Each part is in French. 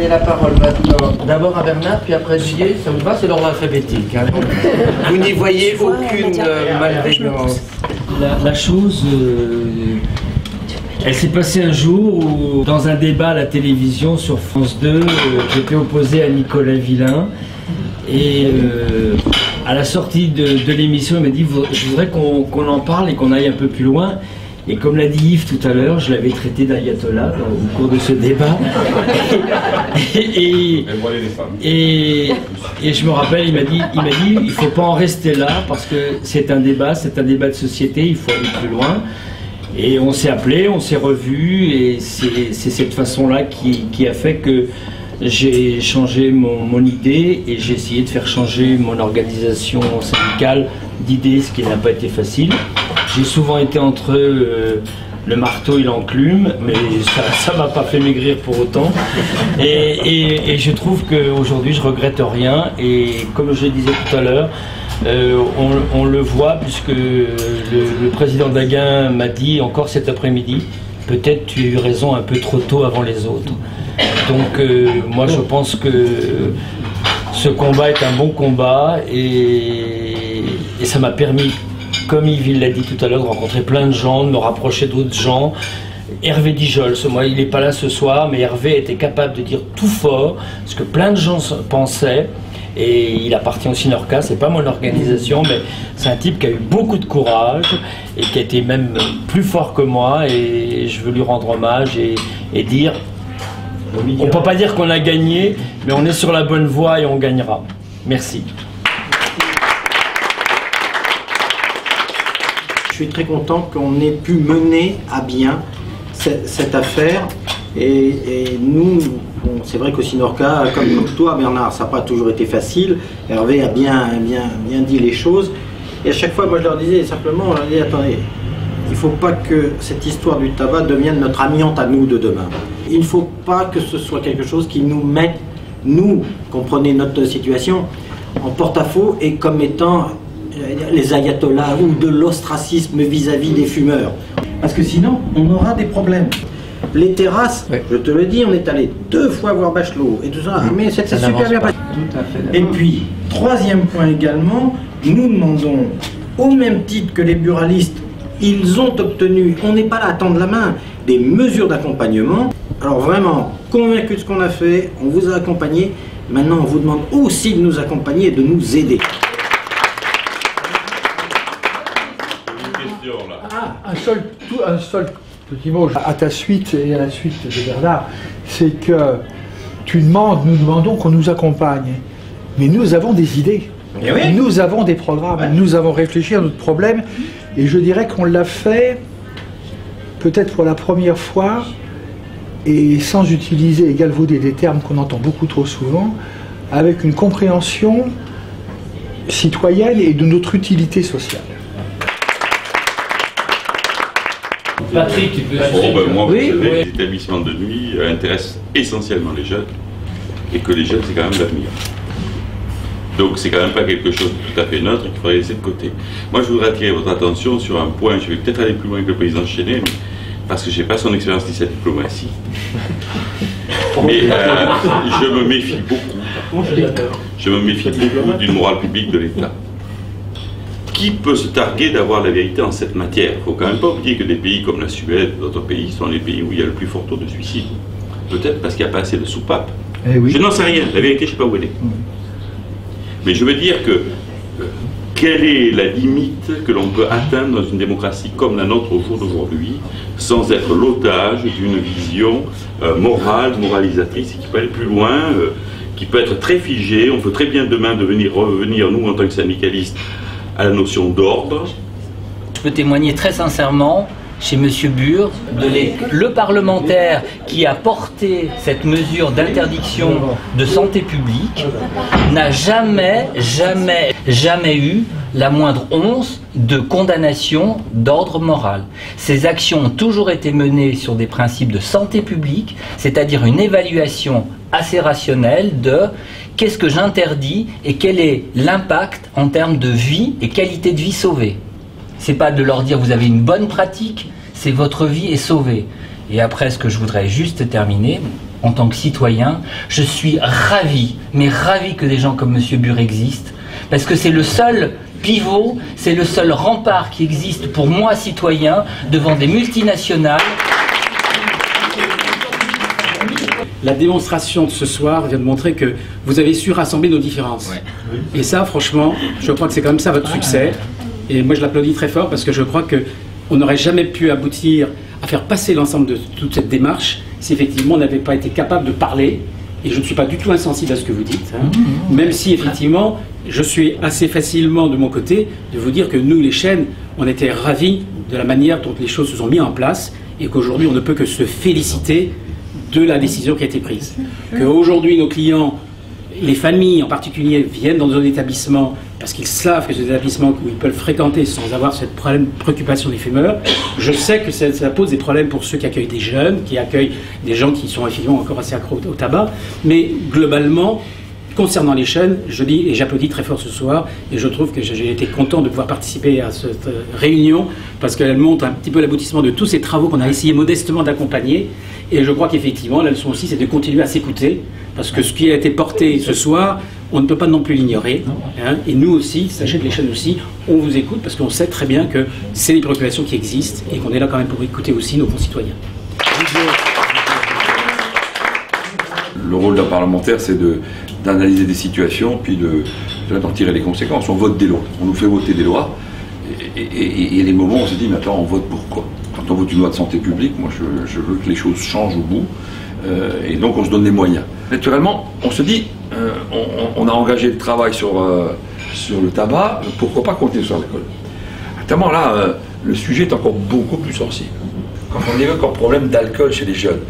donner la parole maintenant d'abord à Bernard, puis après Didier. Ça vous va? C'est l'ordre alphabétique. Hein. Vous n'y voyez aucune malveillance. La chose, elle s'est passée un jour où, dans un débat à la télévision sur France 2, j'étais opposé à Nicolas Villain. Et à la sortie de l'émission, il m'a dit « Je voudrais qu'on en parle et qu'on aille un peu plus loin ». Et comme l'a dit Yves tout à l'heure, je l'avais traité d'ayatollah au cours de ce débat. et je me rappelle, il m'a dit il ne faut pas en rester là parce que c'est un débat de société, il faut aller plus loin. Et on s'est appelé, on s'est revus et c'est cette façon-là qui a fait que j'ai changé mon idée et j'ai essayé de faire changer mon organisation syndicale d'idées, ce qui n'a pas été facile. J'ai souvent été entre le marteau et l'enclume, mais ça m'a pas fait maigrir pour autant. Et je trouve qu'aujourd'hui, je regrette rien. Et comme je le disais tout à l'heure, on le voit puisque le président Daguin m'a dit encore cet après-midi, peut-être tu as eu raison un peu trop tôt avant les autres. Donc moi je pense que ce combat est un bon combat et ça m'a permis, comme Yves l'a dit tout à l'heure, de rencontrer plein de gens, de me rapprocher d'autres gens. Hervé Dijols, moi il n'est pas là ce soir, mais Hervé était capable de dire tout fort ce que plein de gens pensaient. Et il appartient au Sinorca, c'est pas mon organisation, mais c'est un type qui a eu beaucoup de courage et qui a été même plus fort que moi. Et je veux lui rendre hommage et dire, on peut pas dire qu'on a gagné, mais on est sur la bonne voie et on gagnera. Merci. Je suis très content qu'on ait pu mener à bien cette affaire et nous, bon, c'est vrai qu'au Sinorca, comme toi Bernard, ça n'a pas toujours été facile. Hervé a bien dit les choses et à chaque fois moi je leur disais simplement, on leur disait attendez, il ne faut pas que cette histoire du tabac devienne notre amiante à nous de demain. Il ne faut pas que ce soit quelque chose qui nous mette, nous, comprenez notre situation, en porte-à-faux et comme étant les ayatollahs ou de l'ostracisme vis-à-vis des fumeurs. Parce que sinon, on aura des problèmes. Les terrasses, oui. Je te le dis, on est allé 2 fois voir Bachelot et tout ça, mais c'était super bien passé. Tout à fait. Et puis, 3e point également, nous demandons, au même titre que les buralistes, ils ont obtenu, on n'est pas là à tendre la main, des mesures d'accompagnement. Alors vraiment, convaincus de ce qu'on a fait, on vous a accompagné, maintenant on vous demande aussi de nous accompagner et de nous aider. Un seul petit mot à ta suite et à la suite de Bernard, c'est que nous demandons qu'on nous accompagne. Mais nous avons des idées, oui. Nous avons des programmes, ouais. Nous avons réfléchi à notre problème et je dirais qu'on l'a fait peut-être pour la première fois et sans utiliser et galvauder des termes qu'on entend beaucoup trop souvent, avec une compréhension citoyenne et de notre utilité sociale. Patrick, tu peux... Moi, oui, vous savez, oui. Les établissements de nuit intéressent essentiellement les jeunes, et que les jeunes, c'est quand même l'avenir. Donc, c'est quand même pas quelque chose de tout à fait neutre qu'il faudrait laisser de côté. Moi, je voudrais attirer votre attention sur un point, je vais peut-être aller plus loin que le président Chenet, mais parce que je n'ai pas son expérience ni sa diplomatie. Mais je me méfie beaucoup. Je me méfie beaucoup d'une morale publique de l'État. Qui peut se targuer d'avoir la vérité en cette matière? Il ne faut quand même pas oublier que des pays comme la Suède ou d'autres pays sont les pays où il y a le plus fort taux de suicide. Peut-être parce qu'il n'y a pas assez de soupapes. Oui. Je n'en sais rien, la vérité je ne sais pas où elle est. Mais je veux dire que quelle est la limite que l'on peut atteindre dans une démocratie comme la nôtre au jour d'aujourd'hui, sans être l'otage d'une vision morale, moralisatrice, et qui peut aller plus loin, qui peut être très figée. On peut très bien demain revenir, nous en tant que syndicalistes, à la notion d'ordre. Je peux témoigner très sincèrement chez M. Bure, le parlementaire qui a porté cette mesure d'interdiction de santé publique n'a jamais eu la moindre once de condamnation d'ordre moral. Ces actions ont toujours été menées sur des principes de santé publique, c'est-à-dire une évaluation assez rationnelle de qu'est-ce que j'interdis et quel est l'impact en termes de vie et qualité de vie sauvée. C'est pas de leur dire vous avez une bonne pratique, c'est votre vie est sauvée. Et après, ce que je voudrais juste terminer, en tant que citoyen, je suis ravi, mais ravi que des gens comme M. Bure existent, parce que c'est le seul pivot, c'est le seul rempart qui existe pour moi, citoyen, devant des multinationales. La démonstration de ce soir vient de montrer que vous avez su rassembler nos différences. Ouais. Et ça, franchement, je crois que c'est quand même ça votre succès. Et moi, je l'applaudis très fort parce que je crois qu'on n'aurait jamais pu aboutir à faire passer l'ensemble de toute cette démarche si effectivement on n'avait pas été capable de parler. Et je ne suis pas du tout insensible à ce que vous dites, hein. Même si effectivement, je suis assez facilement de mon côté de vous dire que nous, les chaînes, on était ravis de la manière dont les choses se sont mises en place et qu'aujourd'hui, on ne peut que se féliciter de la décision qui a été prise. Qu'aujourd'hui, nos clients, les familles en particulier, viennent dans nos établissements parce qu'ils savent que c'est des établissements où ils peuvent fréquenter sans avoir cette préoccupation des fumeurs. Je sais que ça pose des problèmes pour ceux qui accueillent des jeunes, qui accueillent des gens qui sont effectivement encore assez accros au tabac, mais globalement, concernant les chaînes, je dis et j'applaudis très fort ce soir et je trouve que j'ai été content de pouvoir participer à cette réunion parce qu'elle montre un petit peu l'aboutissement de tous ces travaux qu'on a essayé modestement d'accompagner et je crois qu'effectivement la leçon aussi c'est de continuer à s'écouter parce que ce qui a été porté ce soir on ne peut pas non plus l'ignorer, hein, et nous aussi, sachez que les chaînes aussi, on vous écoute parce qu'on sait très bien que c'est des préoccupations qui existent et qu'on est là quand même pour écouter aussi nos concitoyens. Le rôle d'un parlementaire, c'est d'analyser des situations, puis d'en tirer les conséquences. On vote des lois, on nous fait voter des lois, et il y a des moments où on se dit, mais attends, on vote pourquoi? Quand on vote une loi de santé publique, moi je veux que les choses changent au bout, et donc on se donne des moyens. Naturellement, on se dit, on a engagé le travail sur le tabac, pourquoi pas continuer sur l'alcool? Notamment là, le sujet est encore beaucoup plus sensible. Quand on évoque un problème d'alcool chez les jeunes,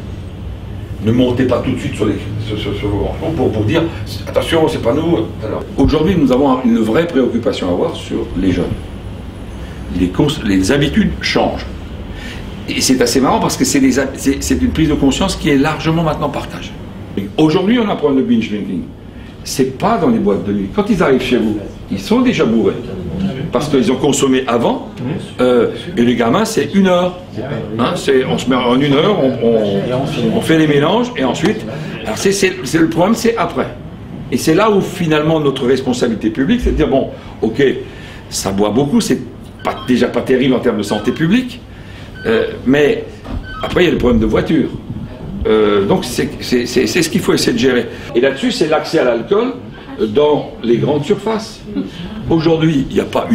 ne montez pas tout de suite sur le branchement pour dire attention, c'est pas nous. Aujourd'hui, nous avons une vraie préoccupation à avoir sur les jeunes. Les habitudes changent. Et c'est assez marrant parce que c'est une prise de conscience qui est largement maintenant partagée. Aujourd'hui, on a un problème de binge drinking. C'est pas dans les boîtes de nuit. Quand ils arrivent chez vous, ils sont déjà bourrés. Parce qu'ils ont consommé avant, et les gamins, c'est 1 heure. Hein, on se met en 1 heure, on fait les mélanges, et ensuite, alors le problème, c'est après. Et c'est là où finalement notre responsabilité publique, c'est de dire, bon, ok, ça boit beaucoup, c'est déjà pas terrible en termes de santé publique, mais après, il y a le problème de voiture. Donc c'est ce qu'il faut essayer de gérer. Et là-dessus, c'est l'accès à l'alcool dans les grandes surfaces. Aujourd'hui, il n'y a pas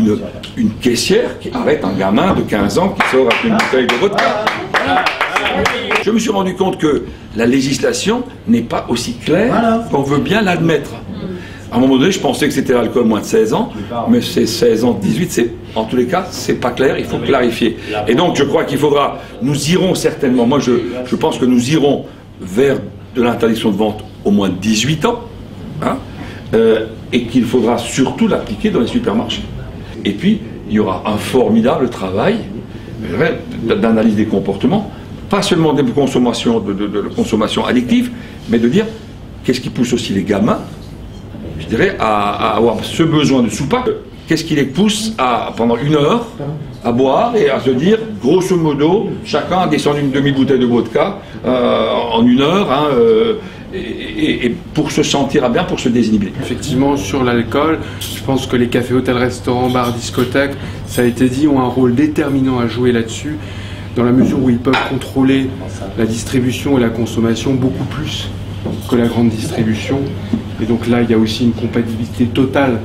une caissière qui arrête un gamin de 15 ans qui sort avec une bouteille de vodka. Je me suis rendu compte que la législation n'est pas aussi claire qu'on veut bien l'admettre. À un moment donné, je pensais que c'était l'alcool moins de 16 ans, mais c'est 16 ans, 18, en tous les cas, c'est pas clair, il faut clarifier. Et donc, je crois qu'il faudra, nous irons certainement, moi je pense que nous irons vers de l'interdiction de vente au moins de 18 ans, hein, et qu'il faudra surtout l'appliquer dans les supermarchés. Et puis, il y aura un formidable travail d'analyse des comportements, pas seulement des consommations, de consommation addictive, mais de dire qu'est-ce qui pousse aussi les gamins, je dirais, à avoir ce besoin de soupape. Qu'est-ce qui les pousse pendant 1 heure à boire et à se dire, grosso modo, chacun a descendu une demi-bouteille de vodka en 1 heure, hein, et pour se sentir bien, pour se désinhiber. Effectivement, sur l'alcool, je pense que les cafés, hôtels, restaurants, bars, discothèques, ça a été dit, ont un rôle déterminant à jouer là-dessus, dans la mesure où ils peuvent contrôler la distribution et la consommation beaucoup plus que la grande distribution. Et donc là, il y a aussi une compatibilité totale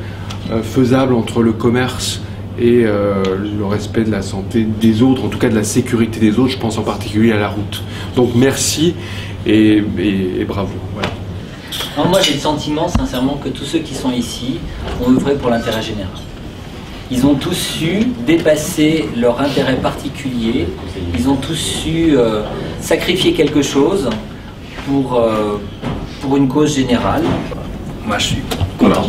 faisable entre le commerce et le respect de la santé des autres, en tout cas de la sécurité des autres, je pense en particulier à la route. Donc merci et bravo. Voilà. Non, moi j'ai le sentiment sincèrement que tous ceux qui sont ici ont œuvré pour l'intérêt général. Ils ont tous su dépasser leur intérêt particulier, ils ont tous su sacrifier quelque chose pour une cause générale. Moi je suis content.